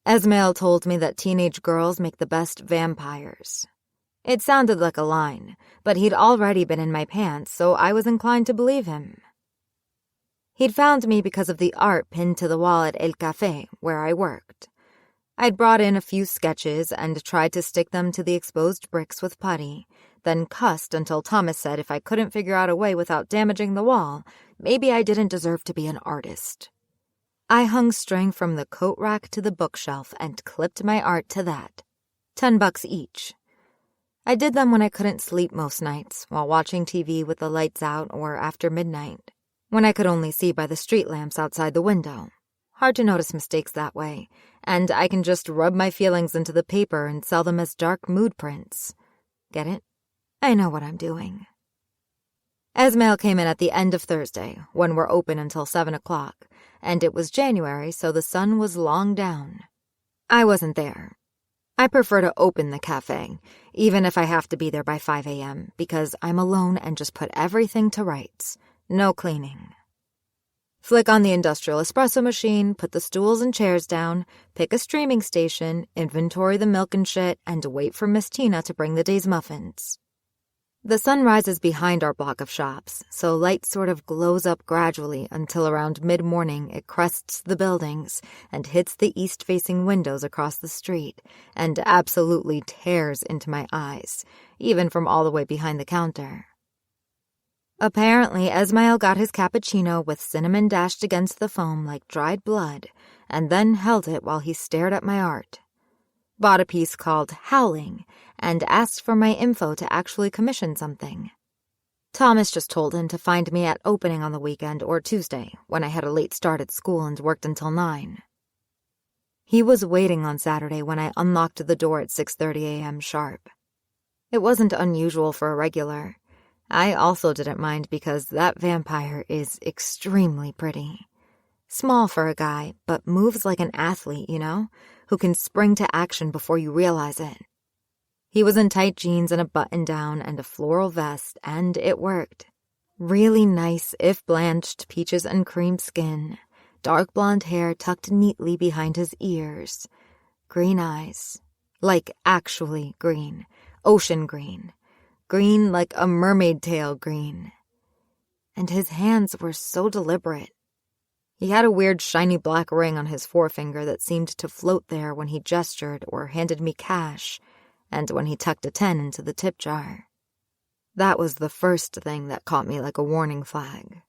Esmail told me that teenage girls make the best vampires. It sounded like a line, but he'd already been in my pants, so I was inclined to believe him. He'd found me because of the art pinned to the wall at El Café, where I worked. I'd brought in a few sketches and tried to stick them to the exposed bricks with putty, then cussed until Thomas said if I couldn't figure out a way without damaging the wall, maybe I didn't deserve to be an artist. I hung string from the coat rack to the bookshelf and clipped my art to that. $10 each. I did them when I couldn't sleep most nights, while watching TV with the lights out or after midnight, when I could only see by the street lamps outside the window. Hard to notice mistakes that way, and I can just rub my feelings into the paper and sell them as dark mood prints. Get it? I know what I'm doing. Esmail came in at the end of Thursday, when we're open until 7 o'clock, and it was January, so the sun was long down. I wasn't there. I prefer to open the cafe, even if I have to be there by 5 a.m., because I'm alone and just put everything to rights. No cleaning. Flick on the industrial espresso machine, put the stools and chairs down, pick a streaming station, inventory the milk and shit, and wait for Miss Tina to bring the day's muffins. The sun rises behind our block of shops, so light sort of glows up gradually until around mid-morning it crests the buildings and hits the east-facing windows across the street and absolutely tears into my eyes, even from all the way behind the counter. Apparently, Esmail got his cappuccino with cinnamon dashed against the foam like dried blood, and then held it while he stared at my art. Bought a piece called Howling, and asked for my info to actually commission something. Thomas just told him to find me at opening on the weekend or Tuesday, when I had a late start at school and worked until 9. He was waiting on Saturday when I unlocked the door at 6:30 a.m. sharp. It wasn't unusual for a regular. I also didn't mind because that vampire is extremely pretty. Small for a guy, but moves like an athlete, you know, who can spring to action before you realize it. He was in tight jeans and a button-down and a floral vest, and it worked. Really nice, if blanched, peaches and cream skin, dark blonde hair tucked neatly behind his ears, green eyes, like actually green, ocean green, green like a mermaid tail green. And his hands were so deliberate. He had a weird shiny black ring on his forefinger that seemed to float there when he gestured or handed me cash, and when he tucked a 10 into the tip jar. That was the first thing that caught me like a warning flag.